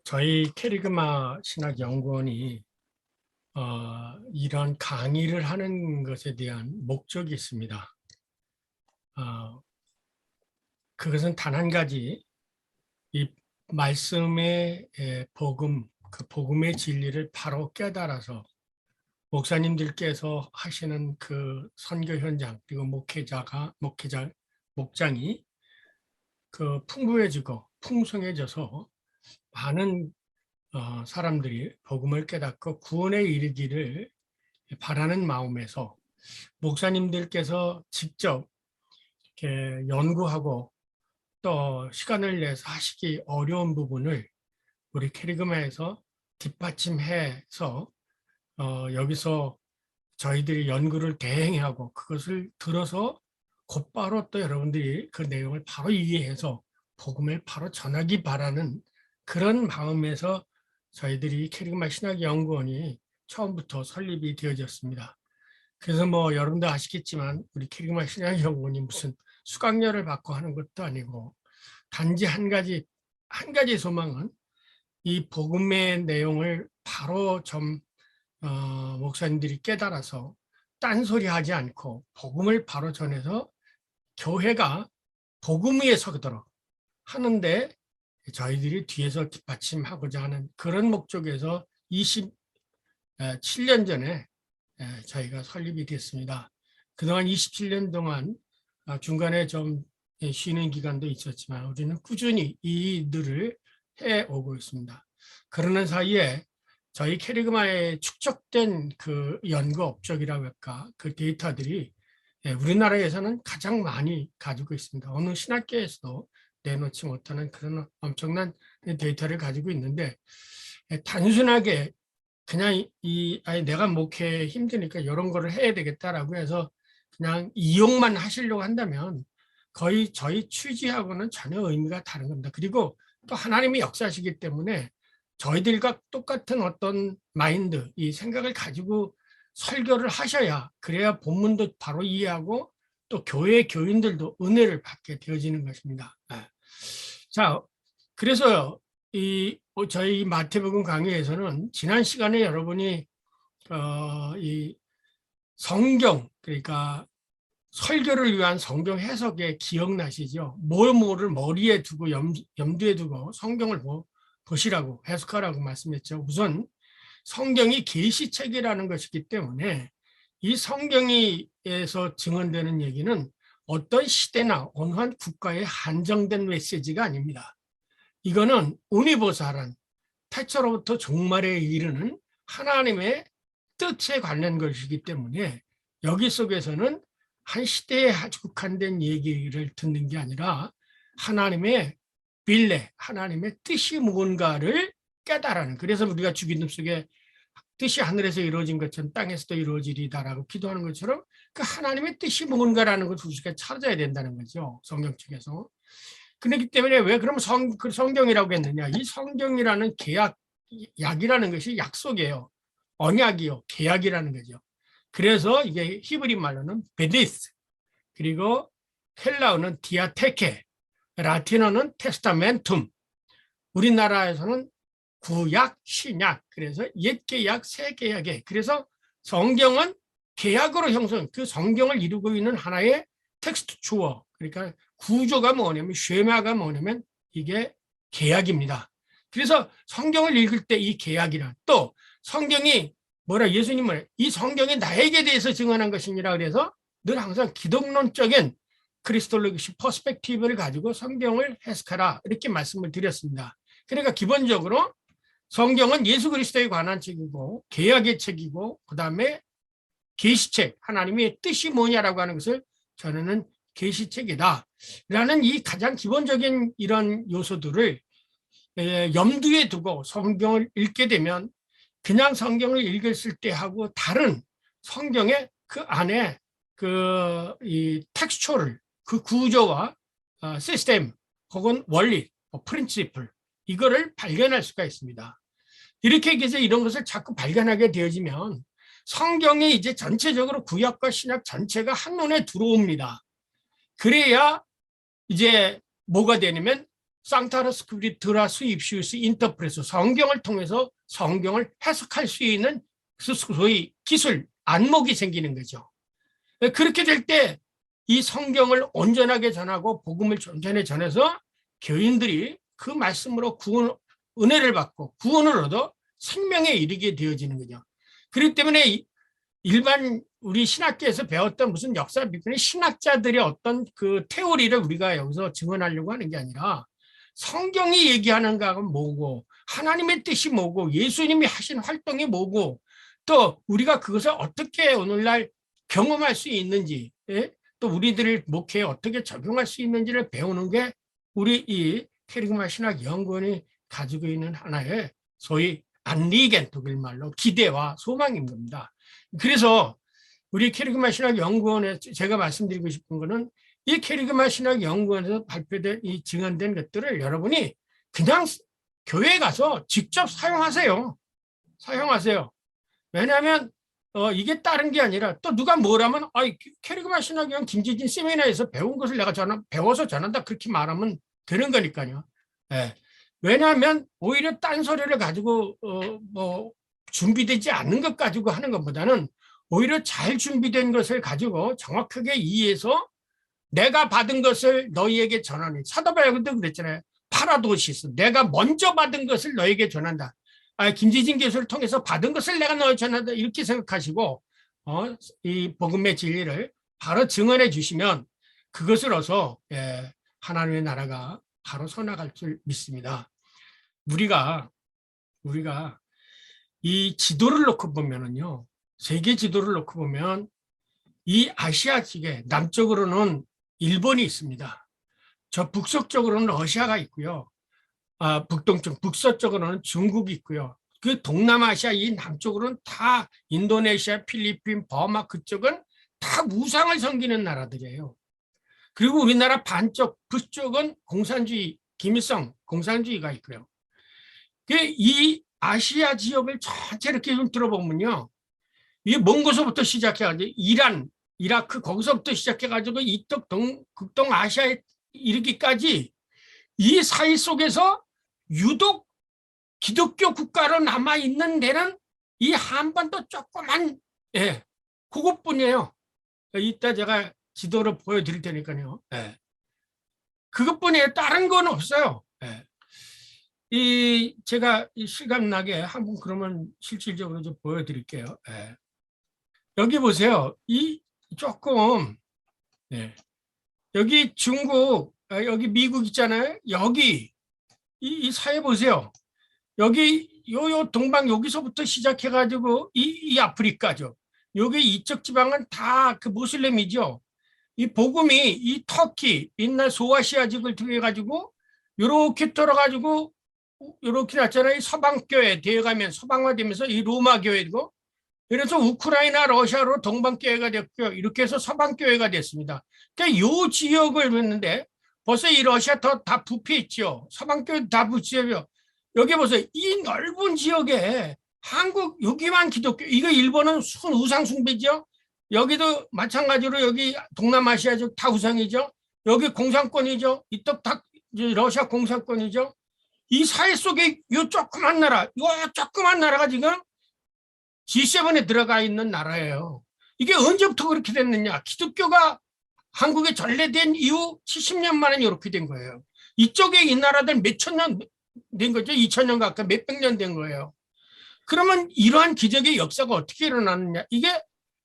저희 캐리그마 신학연구원이 이런 강의를 하는 것에 대한 목적이 있습니다. 그것은 단 한 가지, 이 말씀의 복음, 그 복음의 진리를 바로 깨달아서 목사님들께서 하시는 그 선교 현장, 그리고 목장이 그 풍부해지고 풍성해져서 많은 사람들이 복음을 깨닫고 구원에 이르기를 바라는 마음에서 목사님들께서 직접 이렇게 연구하고 또 시간을 내서 하시기 어려운 부분을 우리 캐리그마에서 뒷받침해서 여기서 저희들이 연구를 대행하고 그것을 들어서 곧바로 또 여러분들이 그 내용을 바로 이해해서 복음을 바로 전하기 바라는 그런 마음에서 저희들이 캐리그마 신학연구원이 처음부터 설립이 되어졌습니다. 그래서 뭐 여러분도 아시겠지만 우리 캐리그마 신학연구원이 무슨 수강료를 받고 하는 것도 아니고 단지 한 가지 소망은 이 복음의 내용을 바로 목사님들이 깨달아서 딴소리 하지 않고 복음을 바로 전해서 교회가 복음 위에 서도록 하는데 저희들이 뒤에서 뒷받침하고자 하는 그런 목적에서 27년 전에 저희가 설립이 됐습니다. 그동안 27년 동안 중간에 좀 쉬는 기간도 있었지만 우리는 꾸준히 이 일들을 해오고 있습니다. 그러는 사이에 저희 캐리그마에 축적된 그 연구 업적이라고 할까 그 데이터들이 우리나라에서는 가장 많이 가지고 있습니다. 어느 신학계에서도 내놓지 못하는 그런 엄청난 데이터를 가지고 있는데 단순하게 그냥 내가 목회 힘드니까 이런 거를 해야 되겠다라고 해서 그냥 이용만 하시려고 한다면 거의 저희 취지하고는 전혀 의미가 다른 겁니다. 그리고 또 하나님이 역사하시기 때문에 저희들과 똑같은 어떤 마인드, 이 생각을 가지고 설교를 하셔야 그래야 본문도 바로 이해하고 또 교회 교인들도 은혜를 받게 되어지는 것입니다. 자, 그래서 저희 마태복음 강의에서는 지난 시간에 여러분이 이 성경, 그러니까 설교를 위한 성경 해석에 기억나시죠? 뭐를 머리에 두고 염두에 두고 성경을 보시라고 해석하라고 말씀했죠. 우선 성경이 계시책이라는 것이기 때문에 이 성경에서 증언되는 얘기는 어떤 시대나 어느 한 국가에 한정된 메시지가 아닙니다. 이거는 우니버살한 태초로부터 종말에 이르는 하나님의 뜻에 관련 것이기 때문에 여기 속에서는 한 시대에 국한된 얘기를 듣는 게 아니라 하나님의 빌레, 하나님의 뜻이 무언가를 깨달아는, 그래서 우리가 주기도 속에 뜻이 하늘에서 이루어진 것처럼 땅에서도 이루어지리다라고 기도하는 것처럼 그 하나님의 뜻이 무언가라는 것을 우리가 찾아야 된다는 거죠. 성경 측에서. 그렇기 때문에 왜 그러면 성경이라고 했느냐. 이 성경이라는 약이라는 것이 약속이에요. 언약이요. 계약이라는 거죠. 그래서 이게 히브리 말로는 베디스, 그리고 헬라어는 디아테케, 라틴어는 테스타멘툼, 우리나라에서는 구약, 신약, 그래서 옛계약, 새계약에, 그래서 성경은 계약으로 형성, 그 성경을 이루고 있는 하나의 텍스트 주어, 그러니까 구조가 뭐냐면, 쉐마가 뭐냐면 이게 계약입니다. 그래서 성경을 읽을 때 이 계약이란, 또 성경이 예수님은 이 성경이 나에게 대해서 증언한 것이니라 그래서 늘 항상 기독론적인 크리스톨로기식 퍼스펙티브를 가지고 성경을 해석하라 이렇게 말씀을 드렸습니다. 그러니까 기본적으로 성경은 예수 그리스도에 관한 책이고 계약의 책이고 그다음에 계시책, 하나님의 뜻이 뭐냐라고 하는 것을 전하는 계시책이다 라는 이 가장 기본적인 이런 요소들을 염두에 두고 성경을 읽게 되면 그냥 성경을 읽었을 때하고 다른 성경의 그 안에 이 텍스처를, 그 구조와 시스템 혹은 원리, 프린시플 이거를 발견할 수가 있습니다. 이렇게 해서 이런 것을 자꾸 발견하게 되어지면 성경이 이제 전체적으로 구약과 신약 전체가 한눈에 들어옵니다. 그래야 이제 뭐가 되냐면 상타르 스크립트라 수입시우스 인터프레소, 성경을 통해서 성경을 해석할 수 있는 소위 기술, 안목이 생기는 거죠. 그렇게 될 때 이 성경을 온전하게 전하고 복음을 온전히 전해서 교인들이 그 말씀으로 구원, 은혜를 받고 구원을 얻어 생명에 이르게 되어지는 거죠. 그렇기 때문에 일반 우리 신학계에서 배웠던 무슨 역사 비판의 신학자들의 어떤 그 테오리를 우리가 여기서 증언하려고 하는 게 아니라 성경이 얘기하는 것은 뭐고 하나님의 뜻이 뭐고 예수님이 하신 활동이 뭐고 또 우리가 그것을 어떻게 오늘날 경험할 수 있는지, 예? 또 우리들의 목회에 어떻게 적용할 수 있는지를 배우는 게 우리 이 캐리그마 신학연구원이 가지고 있는 하나의 소위 안리겐, 독일말로 기대와 소망인 겁니다. 그래서 우리 캐리그마 신학연구원에 제가 말씀드리고 싶은 거는 이 캐리그마 신학연구원에서 발표된 이 증언된 것들을 여러분이 그냥 교회에 가서 직접 사용하세요. 사용하세요. 왜냐하면 이게 다른 게 아니라 또 누가 뭐라면 캐리그마 신학연 김지진 세미나에서 배운 것을 내가 배워서 전한다 그렇게 말하면 되는 거니까요. 예. 왜냐하면 오히려 딴소리를 가지고 뭐 준비되지 않는 것 가지고 하는 것보다는 오히려 잘 준비된 것을 가지고 정확하게 이해해서 내가 받은 것을 너희에게 전하는, 사도 바울도 그랬잖아요. 파라도시스, 내가 먼저 받은 것을 너에게 전한다. 김지진 교수를 통해서 받은 것을 내가 너에게 전한다. 이렇게 생각하시고 이 복음의 진리를 바로 증언해 주시면 그것으로서 하나님의 나라가 바로 서나갈 줄 믿습니다. 우리가 이 지도를 놓고 보면은요, 세계 지도를 놓고 보면 이 아시아 지계 남쪽으로는 일본이 있습니다. 저 북서쪽으로는 러시아가 있고요. 북동쪽, 북서쪽으로는 중국이 있고요. 그 동남아시아 이 남쪽으로는 다 인도네시아, 필리핀, 버마 그쪽은 다 우상을 섬기는 나라들이에요. 그리고 우리나라 반쪽, 북쪽은 공산주의, 김일성 공산주의가 있고요. 이 아시아 지역을 전체 이렇게 좀 들어보면요. 이게 먼 곳서부터 시작해가지고 이란, 이라크 거기서부터 시작해가지고 이쪽 극동 아시아에 이르기까지 이 사이 속에서 유독 기독교 국가로 남아있는 데는 이 한반도 조그만, 그것뿐이에요. 이따 제가 지도를 보여드릴 테니까요. 그것뿐이에요. 다른 건 없어요. 제가 실감나게 한번 그러면 실질적으로 좀 보여드릴게요. 여기 보세요. 조금, 여기 중국, 여기 미국 있잖아요. 여기, 이 사회 보세요. 여기, 요 동방 여기서부터 시작해가지고, 이 아프리카죠. 여기 이쪽 지방은 다 그 모슬렘이죠. 이 복음이 이 터키, 옛날 소아시아직을 통해가지고, 요렇게 떨어가지고, 요렇게 났잖아요. 서방교회 되어가면 서방화되면서 이 로마교회고, 그래서 우크라이나, 러시아로 동방교회가 됐고요. 이렇게 해서 서방교회가 됐습니다. 그러니까 이 지역을 했는데 벌써 이 러시아 다 부패했죠. 서방교회 다 부패했죠. 여기 보세요. 이 넓은 지역에 한국 여기만 기독교, 이거 일본은 우상 숭배죠. 여기도 마찬가지로 여기 동남아시아적 다 우상이죠. 여기 공산권이죠. 이쪽 다 러시아 공산권이죠. 이 사회 속에 이 조그만 나라, 이 조그만 나라가 지금 G7에 들어가 있는 나라예요. 이게 언제부터 그렇게 됐느냐. 기독교가 한국에 전래된 이후 70년 만에 이렇게 된 거예요. 이쪽에 이 나라들 몇천 년 된 거죠. 2000년 가까이 몇백 년 된 거예요. 그러면 이러한 기적의 역사가 어떻게 일어났느냐. 이게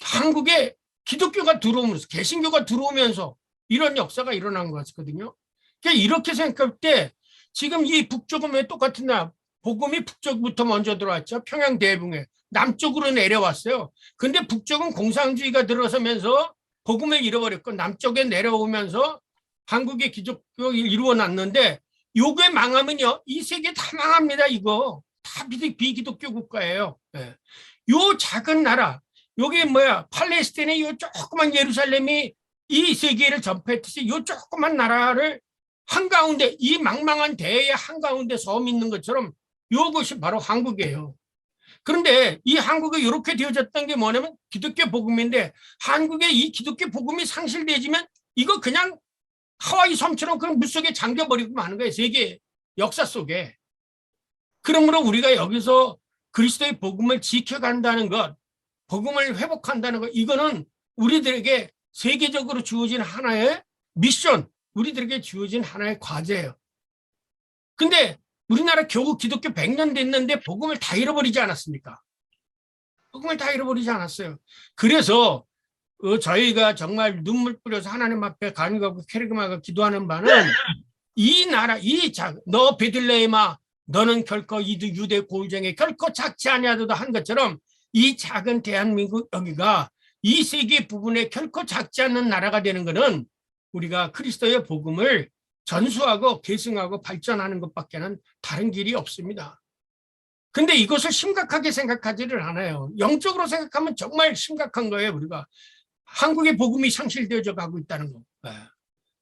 한국에 기독교가 들어오면서, 개신교가 들어오면서 이런 역사가 일어난 것이거든요. 그러니까 이렇게 생각할 때 지금 이 북쪽은 왜 똑같은 나라, 복음이 북쪽부터 먼저 들어왔죠. 평양 대붕에. 남쪽으로 내려왔어요. 근데 북쪽은 공산주의가 들어서면서 복음을 잃어버렸고 남쪽에 내려오면서 한국의 기독교를 이루어놨는데 요게 망하면요. 이 세계 다 망합니다. 이거. 다 비기독교 국가예요. 요 작은 나라, 요게 뭐야? 팔레스타인의 요 조그만 예루살렘이 이 세계를 전폐했듯이 요 조그만 나라를 한가운데, 이 망망한 대의 한가운데 섬 있는 것처럼 요것이 바로 한국이에요. 그런데 이 한국에 이렇게 되어졌던 게 뭐냐면 기독교 복음인데 한국에 이 기독교 복음이 상실되지면 이거 그냥 하와이 섬처럼 그런 물속에 잠겨버리고 마는 거예요. 세계 역사 속에. 그러므로 우리가 여기서 그리스도의 복음을 지켜간다는 것, 복음을 회복한다는 것, 이거는 우리들에게 세계적으로 주어진 하나의 미션, 우리들에게 주어진 하나의 과제예요. 근데 우리나라 겨우 기독교 100년 됐는데 복음을 다 잃어버리지 않았습니까? 복음을 다 잃어버리지 않았어요. 그래서 저희가 정말 눈물 뿌려서 하나님 앞에 간구하고 캐리그마가 기도하는 바는 이 나라, 너 베들레헴아, 너는 결코 유대 고울정에 결코 작지 아니하도다 한 것처럼 이 작은 대한민국 여기가 이 세계 부분에 결코 작지 않는 나라가 되는 것은 우리가 그리스도의 복음을 전수하고 계승하고 발전하는 것밖에는 다른 길이 없습니다. 근데 이것을 심각하게 생각하지를 않아요. 영적으로 생각하면 정말 심각한 거예요. 우리가 한국의 복음이 상실되어져 가고 있다는 거.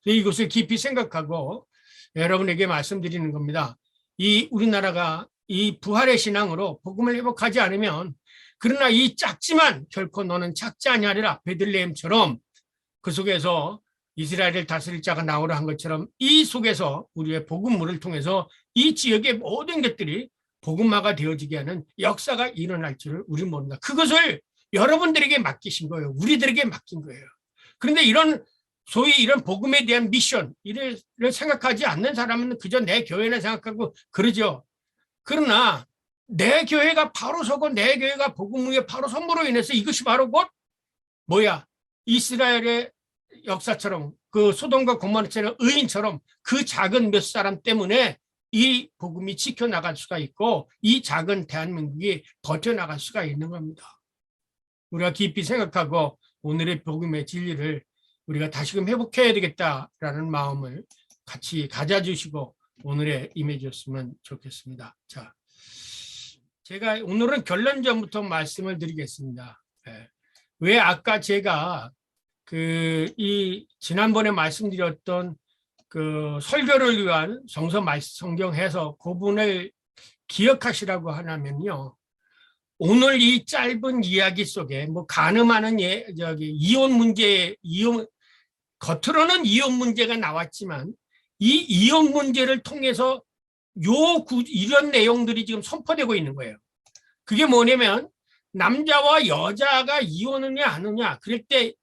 이것을 깊이 생각하고 여러분에게 말씀드리는 겁니다. 이 우리나라가 이 부활의 신앙으로 복음을 회복하지 않으면, 그러나 이 작지만 결코 너는 작지 아니하리라 베들레헴처럼 그 속에서 이스라엘을 다스릴 자가 나오라 한 것처럼 이 속에서 우리의 복음물을 통해서 이 지역의 모든 것들이 복음화가 되어지게 하는 역사가 일어날 줄을 우리는 모른다. 그것을 여러분들에게 맡기신 거예요. 우리들에게 맡긴 거예요. 그런데 소위 이런 복음에 대한 미션, 이를 생각하지 않는 사람은 그저 내 교회나 생각하고 그러죠. 그러나 내 교회가 바로 서고 내 교회가 복음의 바로 선물로 인해서 이것이 바로 곧 이스라엘의 역사처럼 그 소돔과 고모라처럼 의인처럼 그 작은 몇 사람 때문에 이 복음이 지켜나갈 수가 있고 이 작은 대한민국이 버텨나갈 수가 있는 겁니다. 우리가 깊이 생각하고 오늘의 복음의 진리를 우리가 다시금 회복해야 되겠다라는 마음을 같이 가져주시고 오늘에 임해줬으면 좋겠습니다. 자, 제가 오늘은 결론전부터 말씀을 드리겠습니다. 왜 아까 제가 지난번에 말씀드렸던 그 설교를 위한 성경 해석 그 부분을 기억하시라고 하냐면요. 오늘 이 짧은 이야기 속에 가늠하는 겉으로는 이혼 문제가 나왔지만 이 이혼 문제를 통해서 이런 내용들이 지금 선포되고 있는 거예요. 그게 뭐냐면 남자와 여자가 이혼하느냐 안 하느냐 그럴 때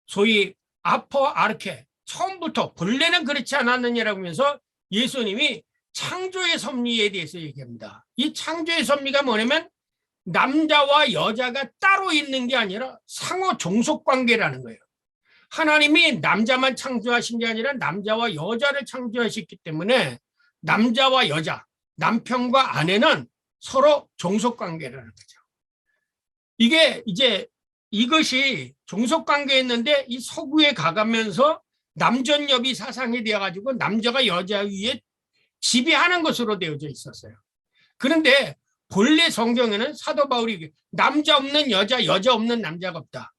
소위 아르케 처음부터 본래는 그렇지 않았느냐라고 하면서 예수님이 창조의 섭리에 대해서 얘기합니다. 이 창조의 섭리가 뭐냐면 남자와 여자가 따로 있는 게 아니라 상호 종속 관계라는 거예요. 하나님이 남자만 창조하신 게 아니라 남자와 여자를 창조하셨기 때문에 남자와 여자, 남편과 아내는 서로 종속 관계라는 거죠. 이것이 종속 관계였는데 이 서구에 가가면서 남전여비 사상이 되어가지고 남자가 여자 위에 지배하는 것으로 되어져 있었어요. 그런데 본래 성경에는 사도 바울이 남자 없는 여자, 여자 없는 남자가 없다.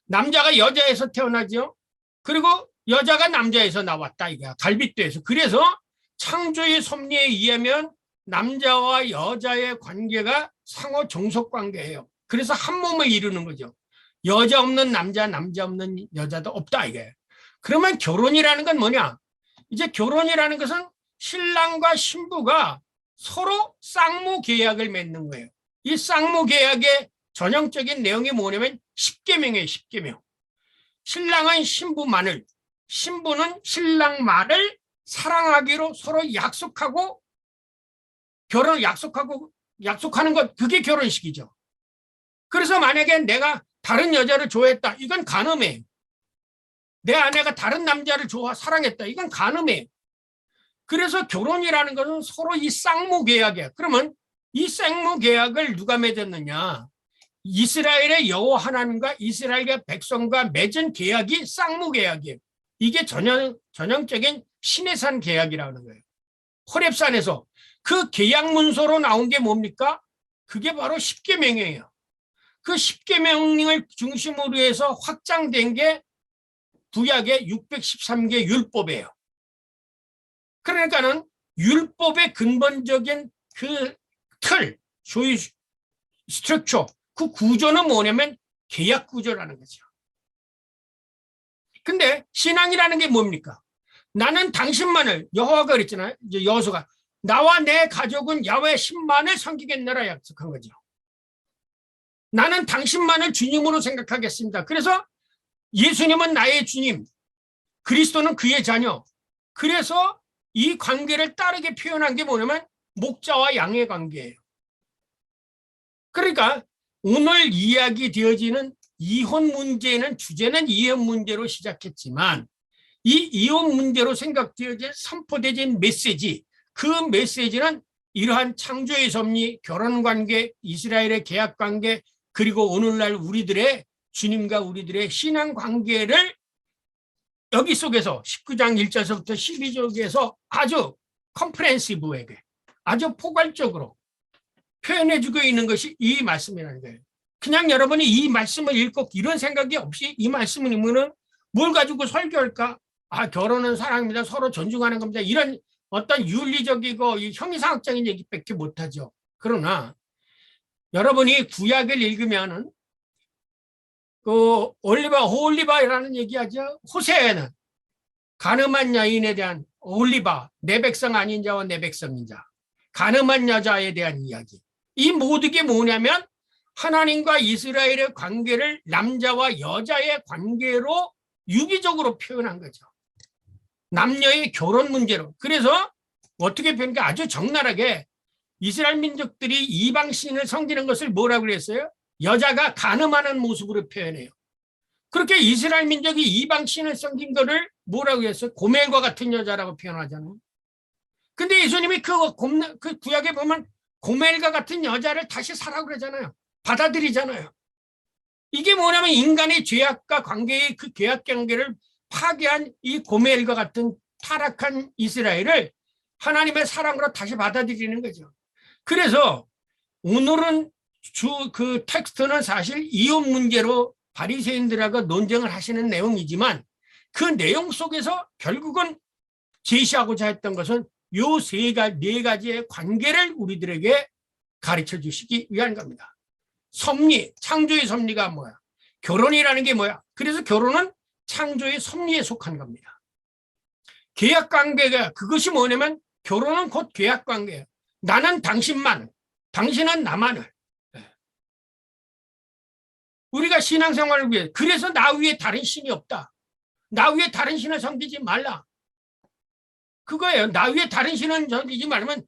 남자가 여자에서 태어나죠. 그리고 여자가 남자에서 나왔다. 이거야. 갈빗대에서. 그래서 창조의 섭리에 의하면 남자와 여자의 관계가 상호 종속 관계예요. 그래서 한 몸을 이루는 거죠. 여자 없는 남자, 남자 없는 여자도 없다. 이게. 그러면 결혼이라는 건 뭐냐? 이제 결혼이라는 것은 신랑과 신부가 서로 쌍무 계약을 맺는 거예요. 이 쌍무 계약의 전형적인 내용이 뭐냐면 10계명이에요. 10계명. 신랑은 신부만을, 신부는 신랑 말을 사랑하기로 서로 약속하고 약속하는 것, 그게 결혼식이죠. 그래서 만약에 내가 다른 여자를 좋아했다. 이건 간음이에요. 내 아내가 다른 남자를 사랑했다. 이건 간음이에요. 그래서 결혼이라는 것은 서로 이 쌍무 계약이야. 그러면 이 쌍무 계약을 누가 맺었느냐? 이스라엘의 여호와 하나님과 이스라엘의 백성과 맺은 계약이 쌍무 계약이에요. 이게 전형적인 시내산 계약이라는 거예요. 호렙산에서 그 계약 문서로 나온 게 뭡니까? 그게 바로 10계명이에요. 그 10계명을 중심으로 해서 확장된 게 구약의 613개 율법이에요. 그러니까는 율법의 근본적인 그 틀, 소위 스트럭처, 그 구조는 뭐냐면 계약 구조라는 거죠. 근데 신앙이라는 게 뭡니까? 나는 당신만을, 여호와가 그랬잖아요. 이제 여호수아가 나와 내 가족은 야훼 신만을 섬기겠노라 약속한 거죠. 나는 당신만을 주님으로 생각하겠습니다. 그래서 예수님은 나의 주님, 그리스도는 그의 자녀. 그래서 이 관계를 다르게 표현한 게 뭐냐면 목자와 양의 관계예요. 그러니까 오늘 이야기 되어지는 이혼 문제는 주제는 이혼 문제로 시작했지만 이 이혼 문제로 생각되어진 선포되진 메시지, 그 메시지는 이러한 창조의 섭리, 결혼관계, 이스라엘의 계약관계, 그리고 오늘날 우리들의 주님과 우리들의 신앙관계를 여기 속에서 19장 1절서부터 12절에서 아주 컴프레hen시브하게, 아주 포괄적으로 표현해주고 있는 것이 이 말씀이라는 거예요. 그냥 여러분이 이 말씀을 읽고 이런 생각이 없이 이 말씀을 읽으면 뭘 가지고 설교할까? 아, 결혼은 사랑입니다. 서로 존중하는 겁니다. 이런 어떤 윤리적이고 형이상학적인 얘기밖에 못하죠. 그러나 여러분이 구약을 읽으면은 그 홀리바라는 얘기하죠. 호세아는 가늠한 여인에 대한 홀리바, 내 백성 아닌 자와 내 백성인 자, 가늠한 여자에 대한 이야기. 이 모든 게 뭐냐면 하나님과 이스라엘의 관계를 남자와 여자의 관계로 유기적으로 표현한 거죠. 남녀의 결혼 문제로. 그래서 어떻게 표현하니까 아주 적나라하게 이스라엘 민족들이 이방 신을 섬기는 것을 뭐라고 그랬어요? 여자가 간음하는 모습으로 표현해요. 그렇게 이스라엘 민족이 이방 신을 섬긴 거를 뭐라고 했어요? 고멜과 같은 여자라고 표현하잖아요. 근데 예수님이 그 구약에 보면 고멜과 같은 여자를 다시 사라고 그러잖아요. 받아들이잖아요. 이게 뭐냐면 인간의 죄악과 관계의 그 계약 관계를 파괴한 이 고멜과 같은 타락한 이스라엘을 하나님의 사랑으로 다시 받아들이는 거죠. 그래서 오늘은 그 텍스트는 사실 이혼 문제로 바리새인들하고 논쟁을 하시는 내용이지만 그 내용 속에서 결국은 제시하고자 했던 것은 요 네 가지의 관계를 우리들에게 가르쳐 주시기 위한 겁니다. 섭리, 창조의 섭리가 뭐야? 결혼이라는 게 뭐야? 그래서 결혼은 창조의 섭리에 속한 겁니다. 계약관계가 그것이 뭐냐면 결혼은 곧 계약관계예요. 나는 당신만, 당신은 나만을. 우리가 신앙생활을 위해, 그래서 나 위에 다른 신이 없다. 나 위에 다른 신을 섬기지 말라. 그거예요. 나 위에 다른 신은 섬기지 말면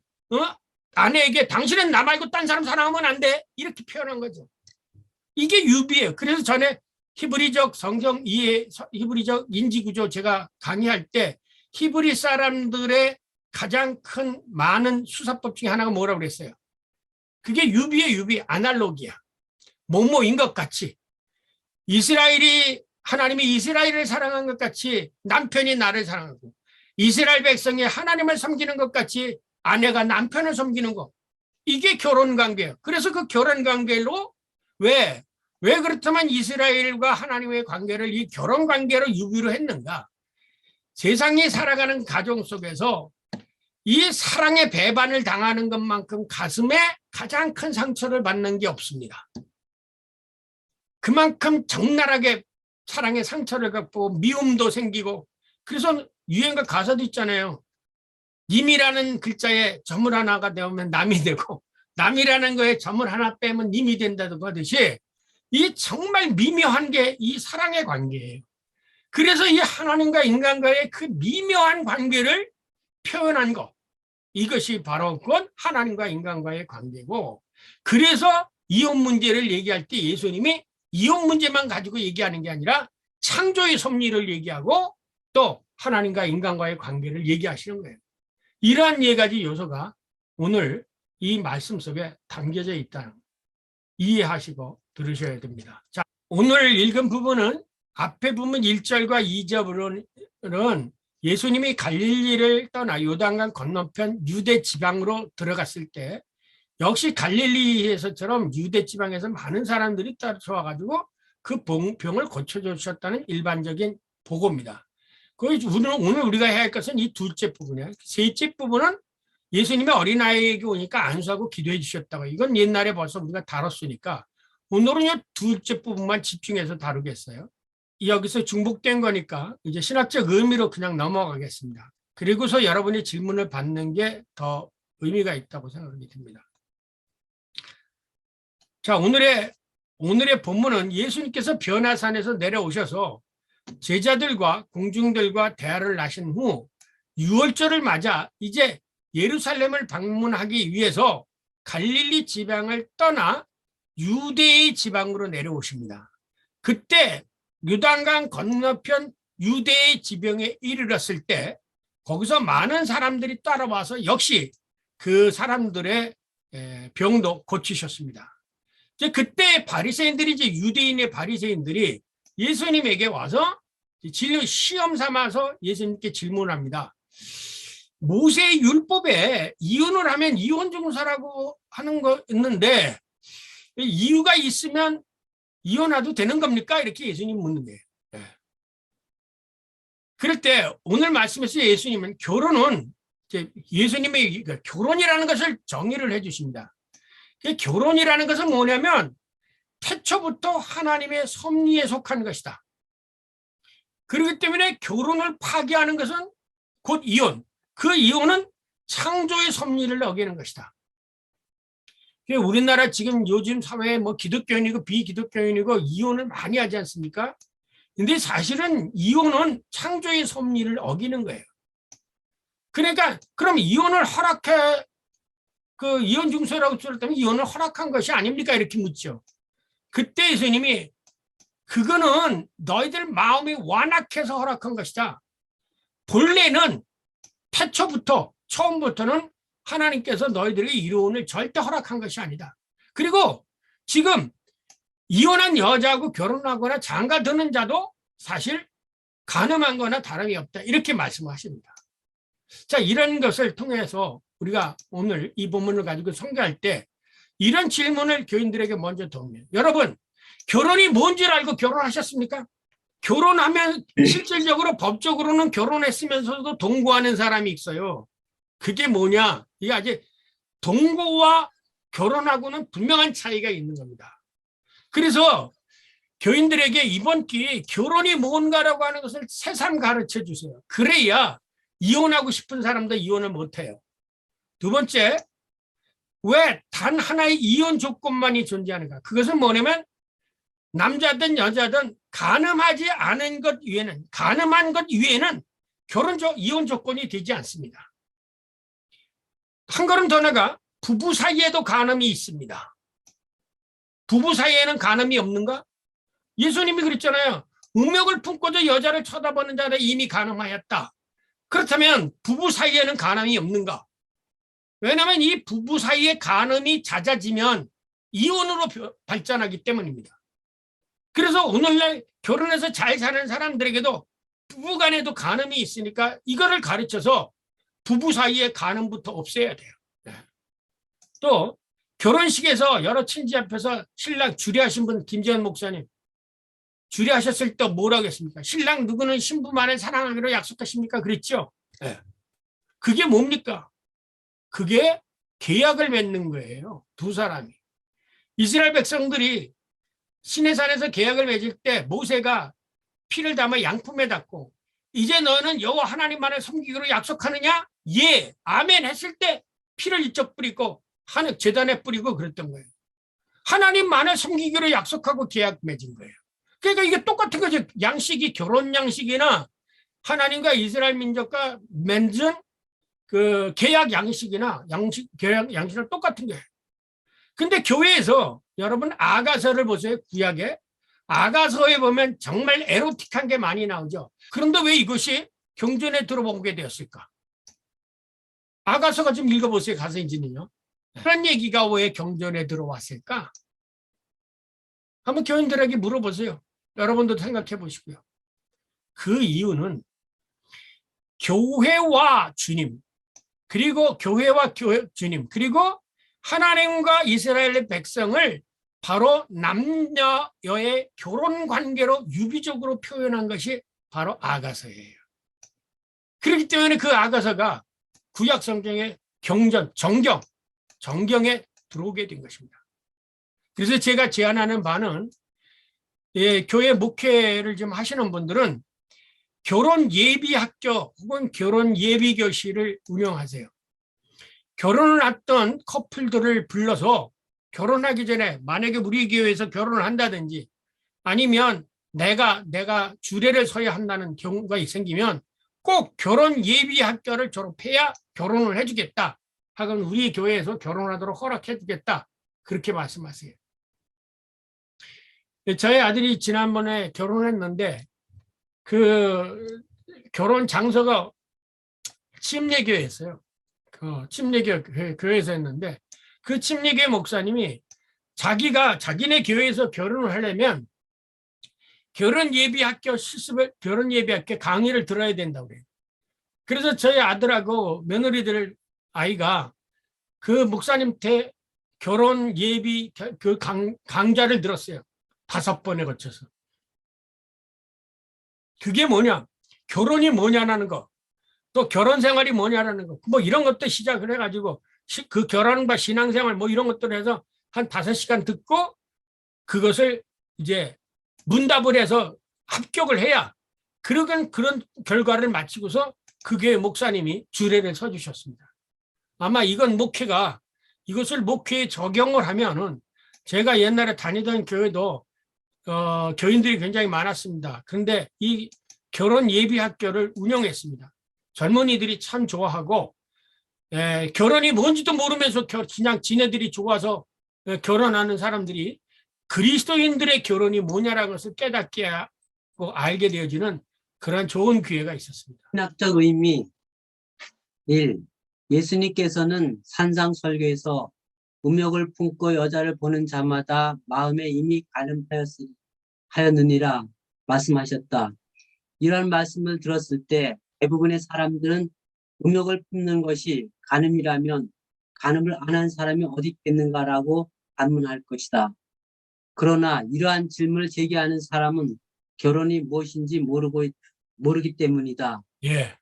아내에게 당신은 나 말고 딴 사람 사랑하면 안 돼. 이렇게 표현한 거죠. 이게 유비예요. 그래서 전에 히브리적 성경 이해, 히브리적 인지구조 제가 강의할 때 히브리 사람들의 가장 큰 많은 수사법 중에 하나가 뭐라고 그랬어요? 그게 유비의 유비, 아날로기야. 뭐뭐인 것 같이. 하나님이 이스라엘을 사랑한 것 같이 남편이 나를 사랑하고 이스라엘 백성이 하나님을 섬기는 것 같이 아내가 남편을 섬기는 것. 이게 결혼관계예요. 그래서 그 결혼관계로 왜 그렇다면 이스라엘과 하나님의 관계를 이 결혼관계로 유비로 했는가? 세상이 살아가는 가정 속에서 이 사랑의 배반을 당하는 것만큼 가슴에 가장 큰 상처를 받는 게 없습니다. 그만큼 적나라하게 사랑의 상처를 갖고 미움도 생기고 그래서 유행가 가사도 있잖아요. 님이라는 글자에 점을 하나가 되면 남이 되고 남이라는 거에 점을 하나 빼면 님이 된다고 하듯이 이 정말 미묘한 게 이 사랑의 관계예요. 그래서 이 하나님과 인간과의 그 미묘한 관계를 표현한 것. 이것이 바로 곧 하나님과 인간과의 관계고 그래서 이혼 문제를 얘기할 때 예수님이 이혼 문제만 가지고 얘기하는 게 아니라 창조의 섭리를 얘기하고 또 하나님과 인간과의 관계를 얘기하시는 거예요. 이러한 네 가지 요소가 오늘 이 말씀 속에 담겨져 있다는 이해하시고 들으셔야 됩니다. 자, 오늘 읽은 부분은 앞에 부분 1절과 2절은 예수님이 갈릴리를 떠나 요단강 건너편 유대 지방으로 들어갔을 때 역시 갈릴리에서처럼 유대 지방에서 많은 사람들이 따라와가지고 그 병을 고쳐주셨다는 일반적인 보고입니다. 오늘 우리가 해야 할 것은 이 둘째 부분이에요. 셋째 부분은 예수님이 어린아이에게 오니까 안수하고 기도해 주셨다고. 이건 옛날에 벌써 우리가 다뤘으니까 오늘은 이 둘째 부분만 집중해서 다루겠어요. 여기서 중복된 거니까 이제 신학적 의미로 그냥 넘어가겠습니다. 그리고서 여러분이 질문을 받는 게 더 의미가 있다고 생각이 듭니다. 자, 오늘의 본문은 예수님께서 변화산에서 내려오셔서 제자들과 공중들과 대화를 하신 후 유월절을 맞아 이제 예루살렘을 방문하기 위해서 갈릴리 지방을 떠나 유대의 지방으로 내려오십니다. 그때 요단강 건너편 유대의 지방에 이르렀을 때 거기서 많은 사람들이 따라와서 역시 그 사람들의 병도 고치셨습니다. 이제 그때 바리새인들이 이제 유대인의 바리새인들이 예수님에게 와서 시험 삼아서 예수님께 질문합니다. 모세 율법에 이혼을 하면 이혼 증서라고 하는 거 있는데 이유가 있으면 이혼해도 되는 겁니까? 이렇게 예수님 묻는 거예요. 그럴 때 오늘 말씀에서 예수님은 예수님의 결혼이라는 것을 정의를 해주십니다. 결혼이라는 것은 뭐냐면 태초부터 하나님의 섭리에 속한 것이다. 그렇기 때문에 결혼을 파기하는 것은 곧 이혼. 그 이혼은 창조의 섭리를 어기는 것이다. 우리나라 지금 요즘 사회에 뭐 기독교인이고 비기독교인이고 이혼을 많이 하지 않습니까? 근데 사실은 이혼은 창조의 섭리를 어기는 거예요. 그러니까 그럼 이혼을 허락해 이혼 증서라고 썼다면 이혼을 허락한 것이 아닙니까? 이렇게 묻죠. 그때 예수님이 그거는 너희들 마음이 완악해서 허락한 것이다. 본래는 처음부터는 하나님께서 너희들에게 이혼을 절대 허락한 것이 아니다. 그리고 지금 이혼한 여자하고 결혼하거나 장가드는 자도 사실 간음한 거나 다름이 없다. 이렇게 말씀하십니다. 자, 이런 것을 통해서 우리가 오늘 이 본문을 가지고 설교할 때 이런 질문을 교인들에게 먼저 던져요. 여러분, 결혼이 뭔지 알고 결혼하셨습니까? 결혼하면 실질적으로 법적으로는 결혼했으면서도 동거하는 사람이 있어요. 그게 뭐냐? 이게 아직 동거와 결혼하고는 분명한 차이가 있는 겁니다. 그래서 교인들에게 이번 기회에 결혼이 뭔가라고 하는 것을 새삼 가르쳐 주세요. 그래야 이혼하고 싶은 사람도 이혼을 못해요. 두 번째, 왜 단 하나의 이혼 조건만이 존재하는가? 그것은 뭐냐면 남자든 여자든 가늠한 것 이외에는 이혼 조건이 되지 않습니다. 한 걸음 더 나가 부부 사이에도 간음이 있습니다. 부부 사이에는 간음이 없는가? 예수님이 그랬잖아요. 음욕을 품고도 여자를 쳐다보는 자는 이미 간음하였다. 그렇다면 부부 사이에는 간음이 없는가? 왜냐하면 이 부부 사이의 간음이 잦아지면 이혼으로 발전하기 때문입니다. 그래서 오늘날 결혼해서 잘 사는 사람들에게도 부부간에도 간음이 있으니까 이거를 가르쳐서 부부 사이의 간음부터 없애야 돼요. 또 결혼식에서 여러 친지 앞에서 신랑 주례하신 분 김재현 목사님 주례하셨을 때 뭐라고 했습니까? 신랑 누구는 신부만을 사랑하기로 약속하십니까? 그랬죠? 그게 뭡니까? 그게 계약을 맺는 거예요. 두 사람이. 이스라엘 백성들이 시내산에서 계약을 맺을 때 모세가 피를 담아 양품에 닫고 이제 너는 여호와 하나님만을 섬기기로 약속하느냐? 예, 아멘 했을 때 피를 이쪽 뿌리고 하늘 제단에 뿌리고 그랬던 거예요. 하나님만을 섬기기로 약속하고 계약 맺은 거예요. 그러니까 이게 똑같은 거죠. 양식이 결혼 양식이나 하나님과 이스라엘 민족과 맺은 그 계약 양식이나 계약 양식은 똑같은 거예요. 근데 교회에서 여러분 아가서를 보세요. 구약에 아가서에 보면 정말 에로틱한 게 많이 나오죠. 그런데 왜 이것이 경전에 들어오게 되었을까? 아가서가 좀 읽어보세요. 가서인지는요. 그런 얘기가 왜 경전에 들어왔을까? 한번 교인들에게 물어보세요. 여러분도 생각해 보시고요. 그 이유는 교회와 주님 그리고 주님 그리고 하나님과 이스라엘의 백성을 바로 남녀의 결혼 관계로 유비적으로 표현한 것이 바로 아가서예요. 그렇기 때문에 그 아가서가 구약 성경의 정경에 들어오게 된 것입니다. 그래서 제가 제안하는 바는 교회 목회를 좀 하시는 분들은 결혼 예비 학교 혹은 결혼 예비 교실을 운영하세요. 결혼을 했던 커플들을 불러서 결혼하기 전에 만약에 우리 교회에서 결혼을 한다든지 아니면 내가 주례를 서야 한다는 경우가 생기면 꼭 결혼 예비 학교를 졸업해야 결혼을 해주겠다. 하건 우리 교회에서 결혼하도록 허락해주겠다. 그렇게 말씀하세요. 저희 아들이 지난번에 결혼했는데 그 결혼 장소가 침례교회였어요. 그 침례교회에서 했는데 그 침례교회 목사님이 자기네 교회에서 결혼을 하려면 결혼 예비학교 강의를 들어야 된다고 그래요. 그래서 저희 아들하고 며느리들 아이가 그 목사님한테 결혼 예비 그 강좌를 들었어요. 5번에 걸쳐서. 그게 뭐냐? 결혼이 뭐냐라는 거, 또 결혼 생활이 뭐냐라는 거, 뭐 이런 것도 시작을 해가지고 그 결혼과 신앙생활 뭐 이런 것들을 해서 한 5시간 듣고 그것을 이제 문답을 해서 합격을 해야 그런 결과를 마치고서 그 교회 목사님이 주례를 서주셨습니다. 아마 이것을 목회에 적용을 하면은 제가 옛날에 다니던 교회도 교인들이 굉장히 많았습니다. 그런데 이 결혼 예비 학교를 운영했습니다. 젊은이들이 참 좋아하고 결혼이 뭔지도 모르면서 그냥 지네들이 좋아서 결혼하는 사람들이 그리스도인들의 결혼이 뭐냐라는 것을 깨닫게 하고 알게 되어지는 그런 좋은 기회가 있었습니다. 신학적 의미 1. 예수님께서는 산상설교에서 음욕을 품고 여자를 보는 자마다 마음에 이미 가늠하였느니라 말씀하셨다. 이런 말씀을 들었을 때 대부분의 사람들은 음욕을 품는 것이 간음이라면 간음을 안 한 사람이 어디 있겠는가라고 반문할 것이다. 그러나 이러한 질문을 제기하는 사람은 결혼이 무엇인지 모르기 때문이다. 예.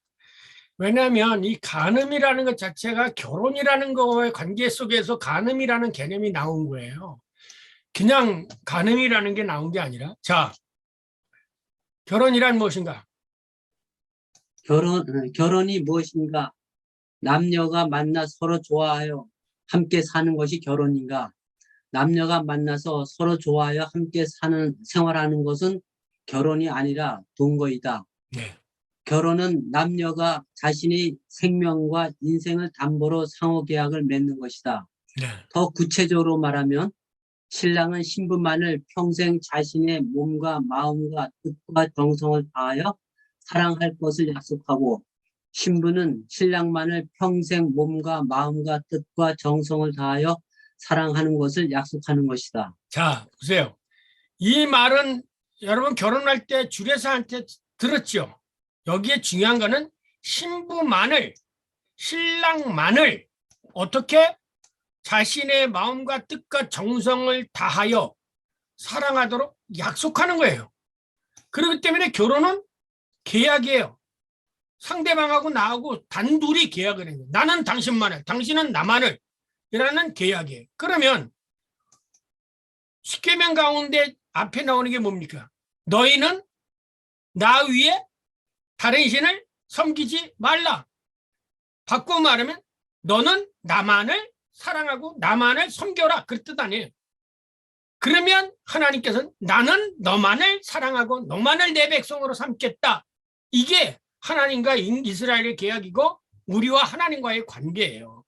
왜냐하면 이 간음이라는 것 자체가 결혼이라는 거와의 관계 속에서 간음이라는 개념이 나온 거예요. 그냥 간음이라는 게 나온 게 아니라, 자, 결혼이란 무엇인가? 결혼이 무엇인가? 남녀가 만나 서로 좋아하여 함께 사는 것이 결혼인가? 남녀가 만나서 서로 좋아하여 함께 생활하는 것은 결혼이 아니라 동거이다. 네. 결혼은 남녀가 자신의 생명과 인생을 담보로 상호계약을 맺는 것이다. 네. 더 구체적으로 말하면 신랑은 신부만을 평생 자신의 몸과 마음과 뜻과 정성을 다하여 사랑할 것을 약속하고 신부는 신랑만을 평생 몸과 마음과 뜻과 정성을 다하여 사랑하는 것을 약속하는 것이다. 자, 보세요. 이 말은 여러분 결혼할 때 주례사한테 들었죠? 여기에 중요한 거는 신부만을, 신랑만을 어떻게 자신의 마음과 뜻과 정성을 다하여 사랑하도록 약속하는 거예요. 그렇기 때문에 결혼은 계약이에요. 상대방하고 나하고 단둘이 계약을 해요. 나는 당신만을, 당신은 나만을 이라는 계약이에요. 그러면 십계명 가운데 앞에 나오는 게 뭡니까? 너희는 나 위에 다른 신을 섬기지 말라. 바꿔 말하면 너는 나만을 사랑하고 나만을 섬겨라. 그 뜻 아니에요. 그러면 하나님께서는 나는 너만을 사랑하고 너만을 내 백성으로 삼겠다. 이게 하나님과 이스라엘의 계약이고 우리와 하나님과의 관계예요.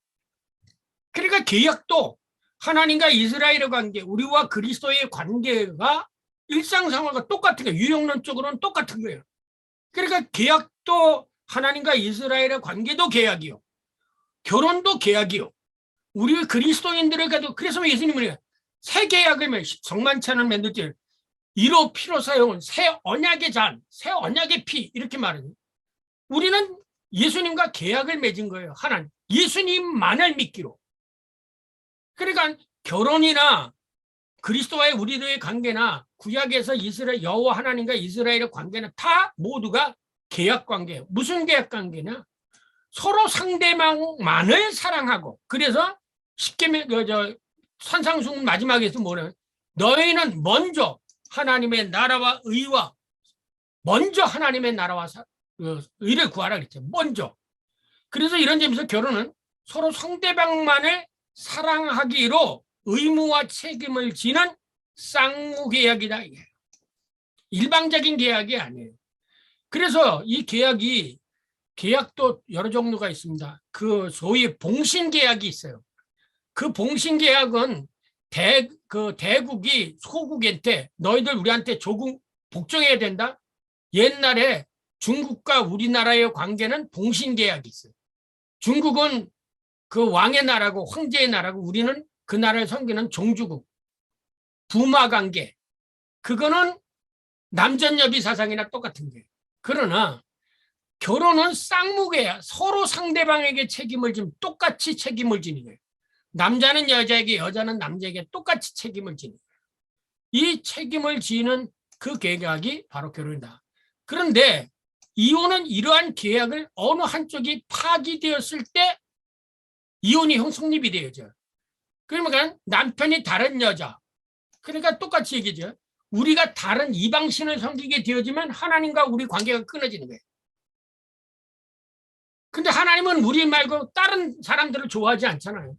그러니까 계약도 하나님과 이스라엘의 관계, 우리와 그리스도의 관계가 일상생활과 똑같은 거예요. 유형론적으로는 똑같은 거예요. 그러니까 계약도 하나님과 이스라엘의 관계도 계약이요. 결혼도 계약이요. 우리 그리스도인들에게도 그래서 예수님은 새 계약을 성만찬을 만들 때 이로 피로 사용은 새 언약의 잔, 새 언약의 피 이렇게 말해요. 우리는 예수님과 계약을 맺은 거예요. 하나님. 예수님만을 믿기로. 그러니까 결혼이나 그리스도와의 우리들의 관계나 구약에서 이스라엘 여호와 하나님과 이스라엘의 관계는 다 모두가 계약 관계예요. 무슨 계약 관계냐? 서로 상대방만을 사랑하고 그래서 십계명 산상수훈 마지막에서 뭐래요? 너희는 먼저 하나님의 나라와 의와 먼저 하나님의 나라와 의를 구하라 그랬죠. 먼저. 그래서 이런 점에서 결혼은 서로 상대방만을 사랑하기로 의무와 책임을 지는 쌍무계약이다. 일방적인 계약이 아니에요. 그래서 이 계약도 여러 종류가 있습니다. 그 소위 봉신계약이 있어요. 그 봉신계약은 대국이 소국한테 너희들 우리한테 조금 복종해야 된다. 옛날에 중국과 우리나라의 관계는 봉신계약이 있어요. 중국은 그 왕의 나라고 황제의 나라고 우리는 그 나라를 섬기는 종주국. 부마관계. 그거는 남전여비 사상이나 똑같은 거예요. 그러나 결혼은 쌍무계야. 서로 상대방에게 책임을 지면 똑같이 책임을 지는 거예요. 남자는 여자에게, 여자는 남자에게 똑같이 책임을 지는 거예요. 이 책임을 지는 그 계약이 바로 결혼이다. 그런데 이혼은 이러한 계약을 어느 한쪽이 파기되었을 때 이혼이 성립이 되어져. 그러니까 남편이 다른 여자. 그러니까 똑같이 얘기죠. 우리가 다른 이방신을 섬기게 되어지면 하나님과 우리 관계가 끊어지는 거예요. 근데 하나님은 우리 말고 다른 사람들을 좋아하지 않잖아요.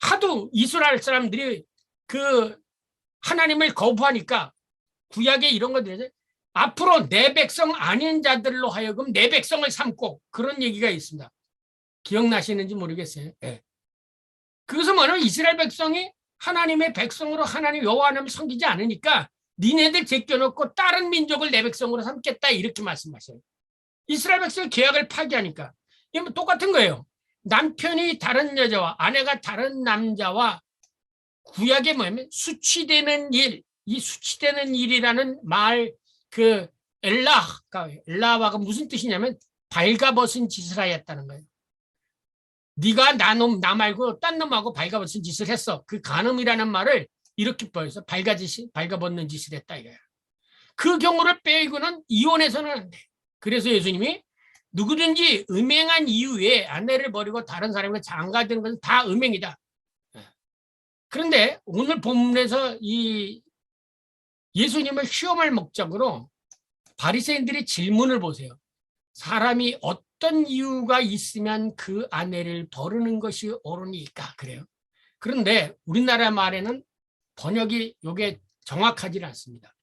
하도 이스라엘 사람들이 그 하나님을 거부하니까 구약에 이런 것들이 앞으로 내 백성 아닌 자들로 하여금 내 백성을 삼고 그런 얘기가 있습니다. 기억나시는지 모르겠어요. 네. 그것은 뭐냐면 이스라엘 백성이 하나님의 백성으로 하나님 여호와 하나님을 섬기지 않으니까 니네들 제껴놓고 다른 민족을 내 백성으로 삼겠다 이렇게 말씀하셔요. 이스라엘 백성이 계약을 파기하니까 이건 똑같은 거예요. 남편이 다른 여자와 아내가 다른 남자와 구약에 뭐냐면 수치되는 일, 이 수치되는 일이라는 말, 그 엘라와가 무슨 뜻이냐면 발가벗은 짓을 하였다는 거예요. 네가 나 말고 딴 놈하고 발가벗은 짓을 했어. 그 간음이라는 말을 이렇게 보여서 발가벗는 짓을 했다 이거야. 그 경우를 빼고는 이혼해서는 안 돼. 그래서 예수님이 누구든지 음행한 이후에 아내를 버리고 다른 사람과 장가드는 것은 다 음행이다. 그런데 오늘 본문에서 이 예수님을 시험할 목적으로 바리새인들의 질문을 보세요. 사람이 어떤 이유가 있으면 그 아내를 버리는 것이 옳으니까 그래요. 그런데 우리나라 말에는 번역이 이게 정확하지 않습니다.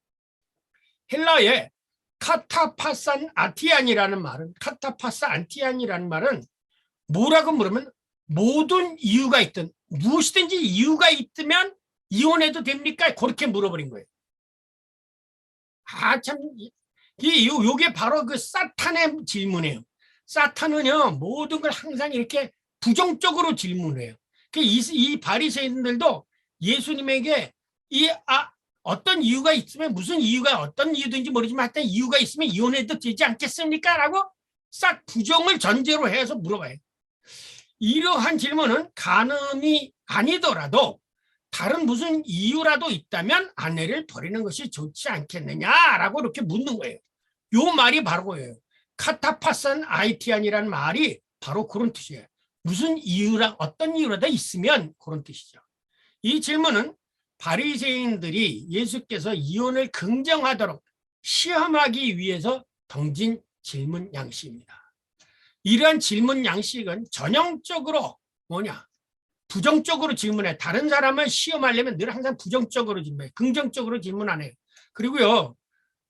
헬라에 카타파산 아티안이라는 말은 뭐라고 물으면 모든 이유가 있든 무엇이든지 이유가 있으면 이혼해도 됩니까? 그렇게 물어버린 거예요. 참 이게 바로 그 사탄의 질문이에요. 사탄은요 모든 걸 항상 이렇게 부정적으로 질문해요. 이 바리새인들도 예수님에게 어떤 이유가 있으면 무슨 이유가 어떤 이유든지 모르지만 하여튼 이유가 있으면 이혼해도 되지 않겠습니까? 라고 싹 부정을 전제로 해서 물어봐요. 이러한 질문은 간음이 아니더라도 다른 무슨 이유라도 있다면 아내를 버리는 것이 좋지 않겠느냐라고 이렇게 묻는 거예요. 요 말이 바로 그거예요. 카타파산 아이티안이라는 말이 바로 그런 뜻이에요. 무슨 이유라 어떤 이유라도 있으면 그런 뜻이죠. 이 질문은 바리새인들이 예수께서 이혼을 긍정하도록 시험하기 위해서 던진 질문 양식입니다. 이러한 질문 양식은 전형적으로 뭐냐? 부정적으로 질문해. 다른 사람을 시험하려면 늘 항상 부정적으로 질문해. 긍정적으로 질문 안 해요. 그리고요,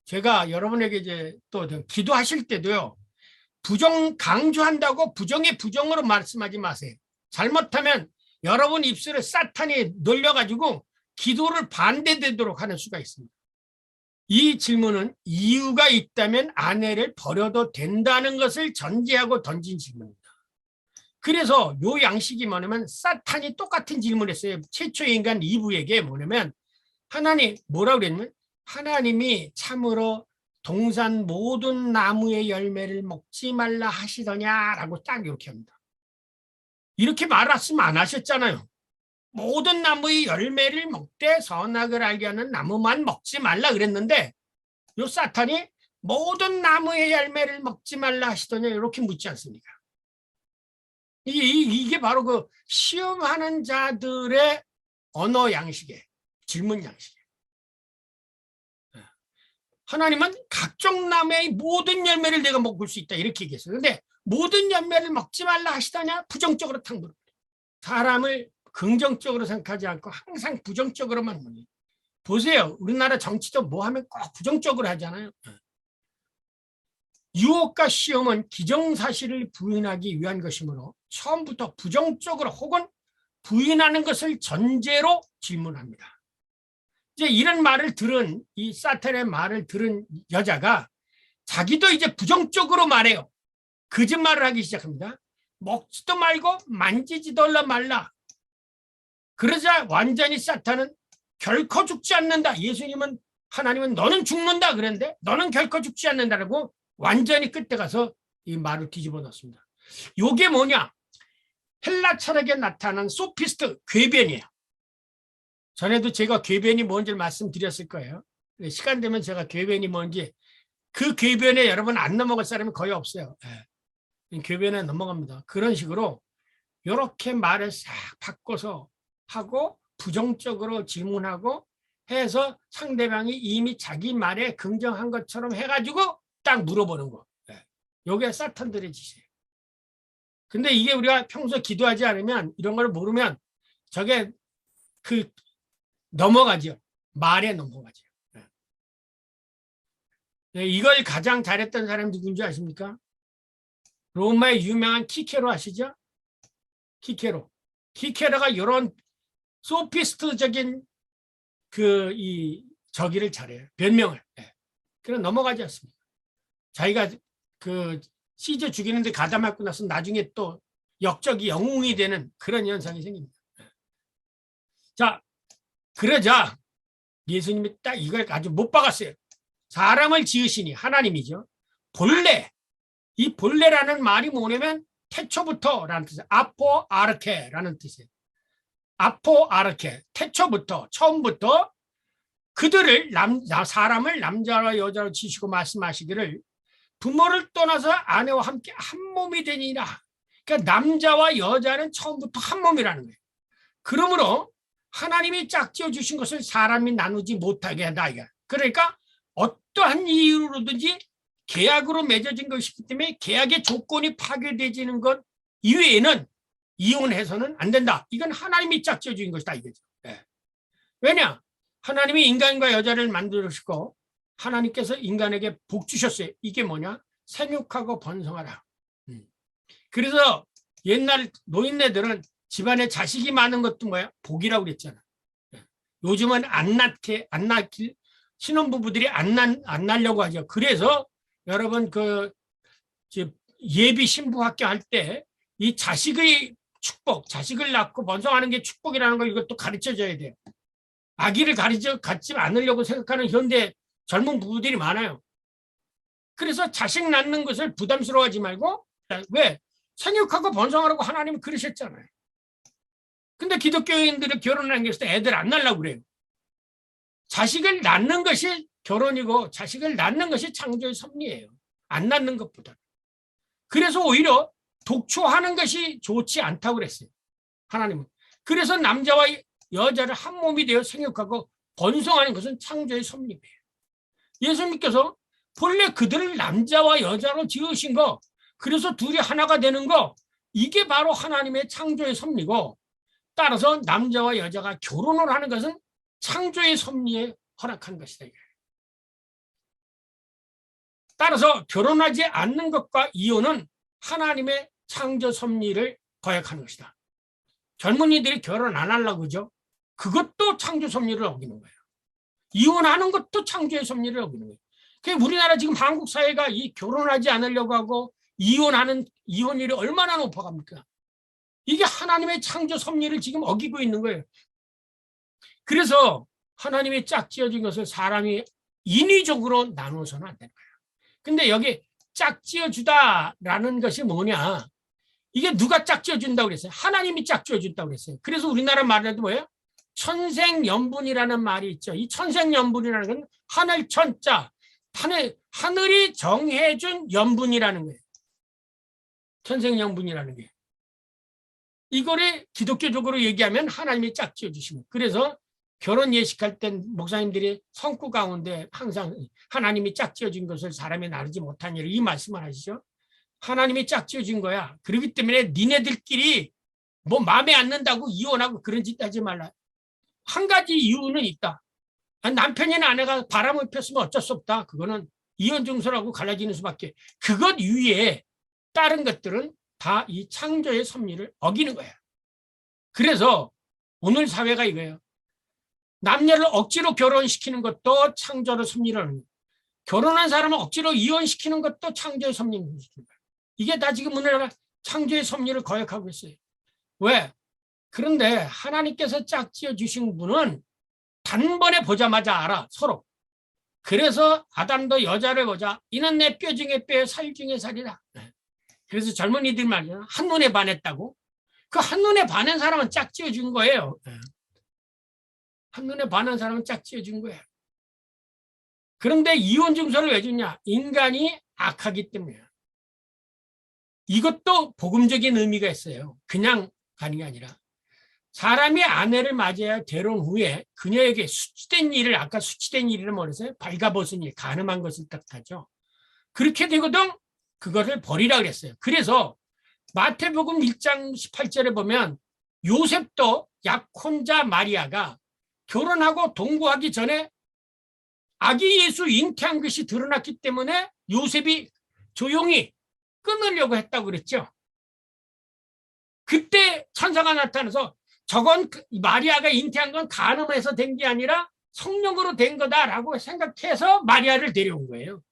제가 여러분에게 이제 또 기도하실 때도요, 부정 강조한다고 부정의 부정으로 말씀하지 마세요. 잘못하면 여러분 입술에 사탄이 놀려가지고 기도를 반대되도록 하는 수가 있습니다. 이 질문은 이유가 있다면 아내를 버려도 된다는 것을 전제하고 던진 질문입니다. 그래서 요 양식이 뭐냐면 사탄이 똑같은 질문을 했어요. 최초의 인간 이브에게 뭐냐면 하나님 뭐라고 그랬냐면 하나님이 참으로 동산 모든 나무의 열매를 먹지 말라 하시더냐라고 딱 이렇게 합니다. 이렇게 말했으면 안 하셨잖아요. 모든 나무의 열매를 먹되 선악을 알게 하는 나무만 먹지 말라 그랬는데 요 사탄이 모든 나무의 열매를 먹지 말라 하시더냐 이렇게 묻지 않습니까? 이게 바로 그 시험하는 자들의 언어 양식이에요. 질문 양식이에요. 하나님은 각종 나무의 모든 열매를 내가 먹을 수 있다 이렇게 얘기했어요. 그런데 모든 열매를 먹지 말라 하시다냐? 부정적으로 탁 물어. 사람을 긍정적으로 생각하지 않고 항상 부정적으로만 보니. 보세요. 우리나라 정치도 뭐 하면 꼭 부정적으로 하잖아요. 유혹과 시험은 기정사실을 부인하기 위한 것이므로 처음부터 부정적으로 혹은 부인하는 것을 전제로 질문합니다. 이제 이런 말을 들은 이 사탄의 말을 들은 여자가 자기도 이제 부정적으로 말해요. 거짓말을 하기 시작합니다. 먹지도 말고 만지지도 말라. 그러자 완전히 사탄은 결코 죽지 않는다. 예수님은 하나님은 너는 죽는다 그랬는데 너는 결코 죽지 않는다라고 완전히 끝에 가서 이 말을 뒤집어 놓습니다. 이게 뭐냐? 헬라 철학에 나타난 소피스트, 궤변이에요. 전에도 제가 궤변이 뭔지를 말씀드렸을 거예요. 시간 되면 제가 궤변이 뭔지, 그 궤변에 여러분 안 넘어갈 사람이 거의 없어요. 궤변에 넘어갑니다. 그런 식으로 이렇게 말을 싹 바꿔서 하고 부정적으로 질문하고 해서 상대방이 이미 자기 말에 긍정한 것처럼 해가지고 딱 물어보는 거. 이게 사탄들의 짓이에요. 근데 이게 우리가 평소 기도하지 않으면, 이런 걸 모르면 저게 넘어가죠. 말에 넘어가죠. 이걸 가장 잘했던 사람이 누군지 아십니까? 로마의 유명한 키케로 아시죠? 키케로가 이런 소피스트적인 저기를 잘해요. 변명을. 그럼 넘어가지 않습니다. 자기가 시저 죽이는데 가다 맞고 나서 나중에 또 역적이 영웅이 되는 그런 현상이 생깁니다. 자, 그러자 예수님이 딱 이걸 아주 못 박았어요. 사람을 지으시니 하나님이죠. 본래, 이 본래라는 말이 뭐냐면 태초부터라는 뜻이에요. 아포아르케라는 뜻이에요. 아포아르케, 태초부터, 처음부터 그들을 사람을 남자와 여자로 지으시고 말씀하시기를 부모를 떠나서 아내와 함께 한 몸이 되니라. 그러니까 남자와 여자는 처음부터 한 몸이라는 거예요. 그러므로 하나님이 짝지어 주신 것을 사람이 나누지 못하게 한다. 그러니까 어떠한 이유로든지 계약으로 맺어진 것이기 때문에 계약의 조건이 파괴되지는 것 이외에는 이혼해서는 안 된다. 이건 하나님이 짝지어 주신 것이다 이거죠. 왜냐? 하나님이 인간과 여자를 만드시고 하나님께서 인간에게 복 주셨어요. 이게 뭐냐? 생육하고 번성하라. 그래서 옛날 노인네들은 집안에 자식이 많은 것도 뭐야? 복이라고 그랬잖아. 요즘은 신혼부부들이 안 낳으려고 하죠. 그래서 여러분 예비 신부학교 할 때 이 자식의 축복, 자식을 낳고 번성하는 게 축복이라는 걸 이것도 가르쳐줘야 돼요. 아기를 갖지 않으려고 생각하는 현대 젊은 부부들이 많아요. 그래서 자식 낳는 것을 부담스러워하지 말고, 왜? 생육하고 번성하라고 하나님은 그러셨잖아요. 근데 기독교인들이 결혼하는 게 있을 때 애들 안 낳으려고 그래요. 자식을 낳는 것이 결혼이고 자식을 낳는 것이 창조의 섭리예요. 안 낳는 것보다. 그래서 오히려 독초하는 것이 좋지 않다고 그랬어요. 하나님은. 그래서 남자와 여자를 한 몸이 되어 생육하고 번성하는 것은 창조의 섭리예요. 예수님께서 본래 그들을 남자와 여자로 지으신 거, 그래서 둘이 하나가 되는 거, 이게 바로 하나님의 창조의 섭리고, 따라서 남자와 여자가 결혼을 하는 것은 창조의 섭리에 허락한 것이다. 따라서 결혼하지 않는 것과 이혼은 하나님의 창조 섭리를 거역하는 것이다. 젊은이들이 결혼 안 하려고 그러죠? 그것도 창조 섭리를 어기는 거예요. 이혼하는 것도 창조의 섭리를 어기는 거예요. 그러니까 우리나라 지금 한국 사회가 이 결혼하지 않으려고 하고 이혼율이 얼마나 높아갑니까? 이게 하나님의 창조 섭리를 지금 어기고 있는 거예요. 그래서 하나님의 짝지어진 것을 사람이 인위적으로 나누어서는 안 되는 거예요. 근데 여기 짝지어주다라는 것이 뭐냐? 이게 누가 짝지어준다고 그랬어요? 하나님이 짝지어준다고 그랬어요. 그래서 우리나라 말에도 뭐예요? 천생연분이라는 말이 있죠. 이 천생연분이라는 건 하늘 천자, 하늘이 정해준 연분이라는 거예요. 천생연분이라는 게. 이거를 기독교적으로 얘기하면 하나님이 짝지어 주신 거예요. 그래서 결혼 예식할 땐 목사님들이 성구 가운데 항상 하나님이 짝지어진 것을 사람이 나누지 못하니라 이 말씀을 하시죠. 하나님이 짝지어진 거야. 그렇기 때문에 니네들끼리 뭐 마음에 안 든다고 이혼하고 그런 짓 하지 말라. 한 가지 이유는 있다. 남편이나 아내가 바람을 폈으면 어쩔 수 없다. 그거는 이혼 증서라고 갈라지는 수밖에. 그것 위에 다른 것들은 다 이 창조의 섭리를 어기는 거야. 그래서 오늘 사회가 이거예요. 남녀를 억지로 결혼시키는 것도 창조의 섭리라는 거예요. 결혼한 사람을 억지로 이혼시키는 것도 창조의 섭리인 거예요. 이게 다 지금 우리나라가 창조의 섭리를 거역하고 있어요. 왜? 그런데 하나님께서 짝지어 주신 분은 단번에 보자마자 알아, 서로. 그래서 아담도 여자를 보자. 이는 내 뼈 중에 뼈, 살 중에 살이다. 그래서 젊은이들 말이야. 한눈에 반했다고. 그 한눈에 반한 사람은 짝지어 준 거예요. 한눈에 반한 사람은 짝지어 준 거예요. 그런데 이혼 증서를 왜 주냐? 인간이 악하기 때문이에요. 이것도 복음적인 의미가 있어요. 그냥 가는 게 아니라. 사람이 아내를 맞이해야 결혼 후에 그녀에게 수치된 일을, 아까 수치된 일이라 뭐랬어요? 발가벗은 일, 간음한 것을 뜻하죠. 그렇게 되거든 그것을 버리라 그랬어요. 그래서 마태복음 1장 18절에 보면 요셉도 약혼자 마리아가 결혼하고 동거하기 전에 아기 예수 잉태한 것이 드러났기 때문에 요셉이 조용히 끊으려고 했다고 그랬죠. 그때 천사가 나타나서 저건 마리아가 잉태한 건 간음해서 된 게 아니라 성령으로 된 거다라고 생각해서 마리아를 데려온 거예요.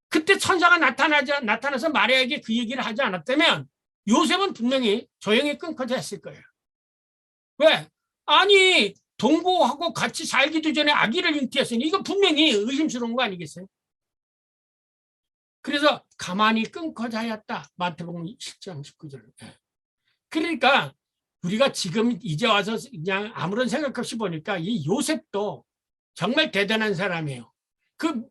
그때 천사가 나타나서 마리아에게 그 얘기를 하지 않았다면 요셉은 분명히 조용히 끊고자 했을 거예요. 왜? 아니 동거하고 같이 살기도 전에 아기를 잉태했으니 이거 분명히 의심스러운 거 아니겠어요? 그래서 가만히 끊고자 하였다. 마태복음 10장 19절. 그러니까 우리가 지금 이제 와서 그냥 아무런 생각 없이 보니까 이 요셉도 정말 대단한 사람이에요. 그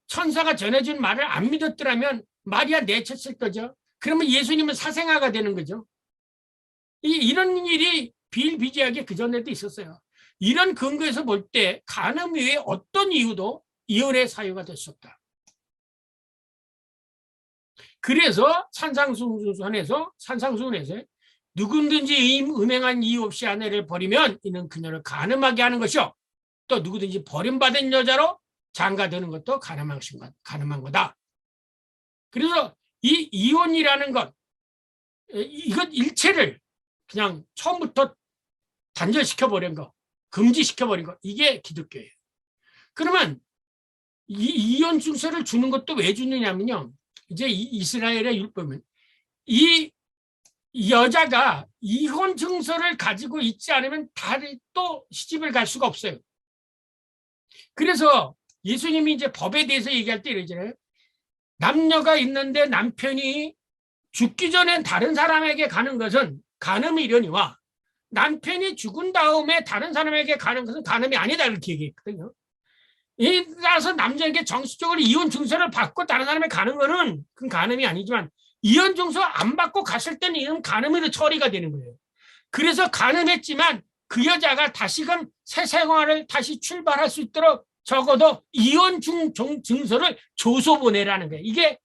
천사가 전해준 말을 안 믿었더라면 마리아 내쳤을 거죠. 그러면 예수님은 사생아가 되는 거죠. 이런 일이 비일비재하게 그전에도 있었어요. 이런 근거에서 볼 때 간음 외에 어떤 이유도 이혼의 사유가 될 수 없다. 그래서 산상수훈에서 누구든지 음행한 이유 없이 아내를 버리면 이는 그녀를 간음하게 하는 것이요. 또 누구든지 버림받은 여자로 장가드는 것도 간음한 거다. 그래서 이 이혼이라는 것, 이것 일체를 그냥 처음부터 단절시켜버린 거, 금지시켜버린 거, 이게 기독교예요. 그러면 이 이혼 증서를 주는 것도 왜 주느냐면요. 이제 이스라엘의 율법은 이 여자가 이혼 증서를 가지고 있지 않으면 다시 또 시집을 갈 수가 없어요. 그래서 예수님이 이제 법에 대해서 얘기할 때 이러잖아요. 남녀가 있는데 남편이 죽기 전에 다른 사람에게 가는 것은 간음이려니와 남편이 죽은 다음에 다른 사람에게 가는 것은 간음이 아니다 이렇게 얘기했거든요. 따라서 남자에게 정식적으로 이혼 증서를 받고 다른 사람에게 가는 것은 그건 간음이 아니지만 이혼 증서 안 받고 갔을 때는 이건 간음으로 처리가 되는 거예요. 그래서 간음했지만 그 여자가 다시금 새 생활을 다시 출발할 수 있도록 적어도 이혼 증서를 줘서 보내라는 거예요. 이게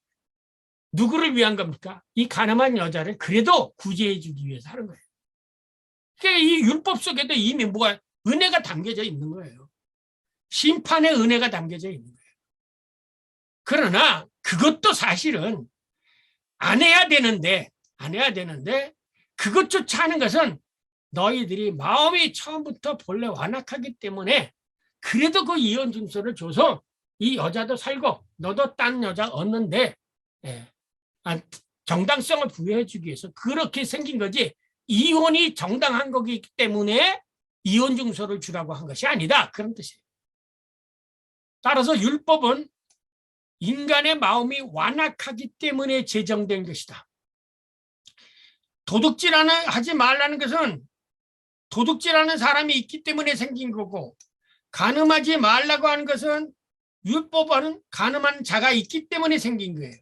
누구를 위한 겁니까? 이 간음한 여자를 그래도 구제해 주기 위해서 하는 거예요. 그러니까 이 율법 속에도 이미 뭐가 은혜가 담겨져 있는 거예요. 심판의 은혜가 담겨져 있는 거예요. 그러나 그것도 사실은 안 해야 되는데 그것조차 하는 것은 너희들이 마음이 처음부터 본래 완악하기 때문에 그래도 그 이혼 증서를 줘서 이 여자도 살고 너도 딴 여자 얻는데 정당성을 부여해 주기 위해서 그렇게 생긴 거지 이혼이 정당한 거기 때문에 이혼 증서를 주라고 한 것이 아니다. 그런 뜻이에요. 따라서 율법은 인간의 마음이 완악하기 때문에 제정된 것이다. 도둑질하지 말라는 것은 도둑질하는 사람이 있기 때문에 생긴 거고 간음하지 말라고 하는 것은 율법은 간음한 자가 있기 때문에 생긴 거예요.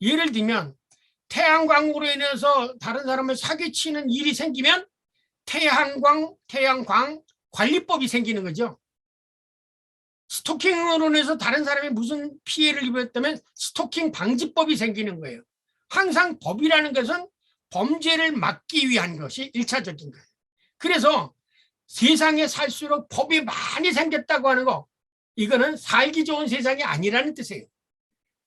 예를 들면 태양광으로 인해서 다른 사람을 사기치는 일이 생기면 태양광 관리법이 생기는 거죠. 스토킹으로 인해서 다른 사람이 무슨 피해를 입었다면 스토킹 방지법이 생기는 거예요. 항상 법이라는 것은 범죄를 막기 위한 것이 1차적인 거예요. 그래서 세상에 살수록 법이 많이 생겼다고 하는 거, 이거는 살기 좋은 세상이 아니라는 뜻이에요.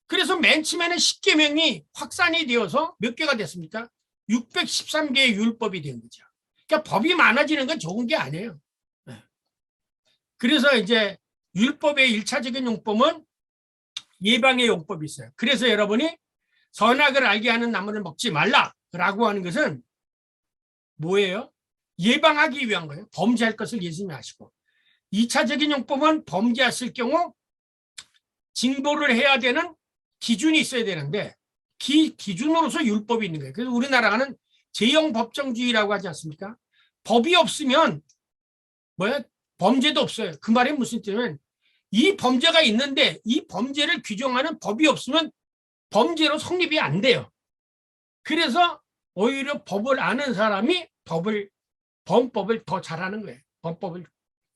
그래서 맨 처음에는 10계명이 확산이 되어서 몇 개가 됐습니까? 613개의 율법이 된 거죠. 그러니까 법이 많아지는 건 좋은 게 아니에요. 그래서 이제 율법의 1차적인 용법은 예방의 용법이 있어요. 그래서 여러분이 선악을 알게 하는 나무를 먹지 말라라고 하는 것은 뭐예요? 예방하기 위한 거예요. 범죄할 것을 예수님이 아시고. 2차적인 용법은 범죄했을 경우 징벌을 해야 되는 기준이 있어야 되는데 기준으로서 율법이 있는 거예요. 그래서 우리나라는 제형 법정주의라고 하지 않습니까? 법이 없으면 범죄도 없어요. 그 말이 무슨 뜻이냐면 이 범죄가 있는데 이 범죄를 규정하는 법이 없으면 범죄로 성립이 안 돼요. 그래서 오히려 법을 아는 사람이 범법을 더 잘하는 거예요. 범법을.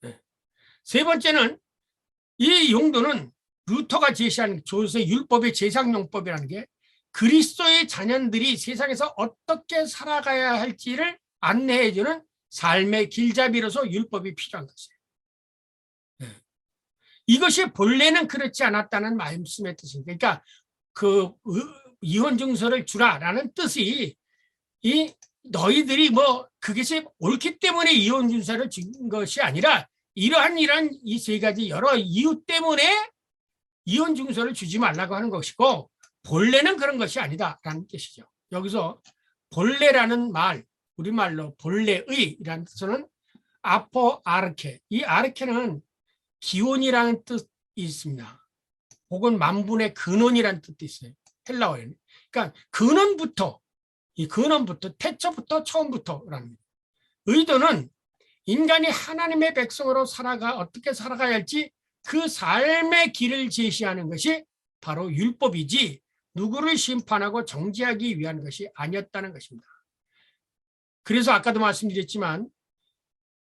네. 세 번째는 이 용도는 루터가 제시한 조세 율법의 제상용법이라는 게 그리스도의 자녀들이 세상에서 어떻게 살아가야 할지를 안내해주는 삶의 길잡이로서 율법이 필요한 것이에요. 네. 이것이 본래는 그렇지 않았다는 말씀의 뜻입니다. 그러니까 그 이혼 증서를 주라라는 뜻이 너희들이 그것이 옳기 때문에 이혼 증서를 준 것이 아니라 이러한 이 세 가지 여러 이유 때문에 이혼 증서를 주지 말라고 하는 것이고 본래는 그런 것이 아니다라는 뜻이죠. 여기서 본래라는 말, 우리말로 본래의라는 뜻은 아포아르케. 이 아르케는 기원이라는 뜻이 있습니다. 혹은 만분의 근원이라는 뜻도 있어요. 헬라어에는. 그러니까 근원부터 태초부터 처음부터라는 거예요. 의도는 인간이 하나님의 백성으로 어떻게 살아가야 할지 그 삶의 길을 제시하는 것이 바로 율법이지 누구를 심판하고 정죄하기 위한 것이 아니었다는 것입니다. 그래서 아까도 말씀드렸지만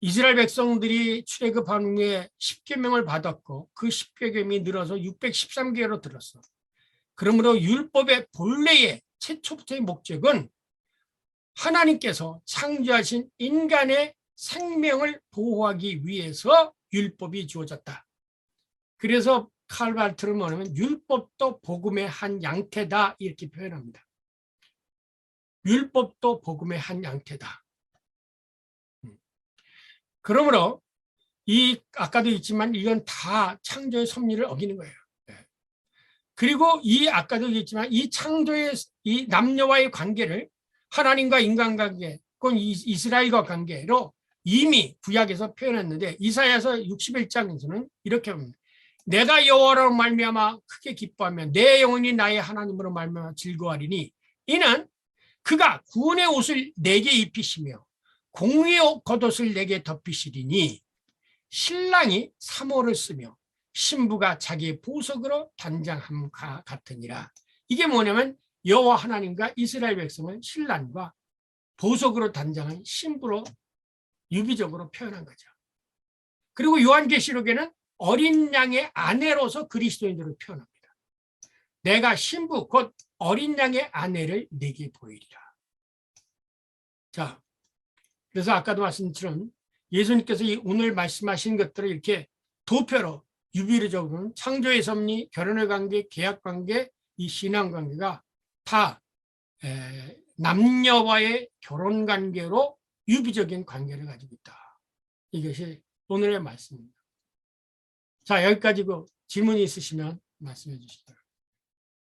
이스라엘 백성들이 출애굽한 후에 10계명을 받았고 그 10계명이 늘어서 613개로 들었어. 그러므로 율법의 본래의 최초부터의 목적은 하나님께서 창조하신 인간의 생명을 보호하기 위해서 율법이 주어졌다. 그래서 칼 발트는 뭐냐면 율법도 복음의 한 양태다 이렇게 표현합니다. 율법도 복음의 한 양태다. 그러므로 아까도 있지만 이건 다 창조의 섭리를 어기는 거예요. 그리고 아까도 얘기했지만 이 창조의 이 남녀와의 관계를 하나님과 인간관계, 그건 이스라엘과 관계로 이미 구약에서 표현했는데 이사야서 61장에서는 이렇게 합니다. 내가 여호와로 말미암아 크게 기뻐하며 내 영혼이 나의 하나님으로 말미암아 즐거워하리니 이는 그가 구원의 옷을 내게 입히시며 공의의 겉옷을 내게 덮이시리니 신랑이 사모를 쓰며 신부가 자기의 보석으로 단장함과 같으니라. 이게 뭐냐면 여호와 하나님과 이스라엘 백성은 신랑과 보석으로 단장한 신부로 유기적으로 표현한 거죠. 그리고 요한계시록에는 어린 양의 아내로서 그리스도인들을 표현합니다. 내가 신부 곧 어린 양의 아내를 내게 보이리라. 자, 그래서 아까도 말씀드린 예수님께서 오늘 말씀하신 것들을 이렇게 도표로 유비적으로는 창조의 섭리, 결혼의 관계, 계약 관계, 이 신앙 관계가 다 남녀와의 결혼 관계로 유비적인 관계를 가지고 있다. 이것이 오늘의 말씀입니다. 자, 여기까지고 질문이 있으시면 말씀해 주시기 바랍니다.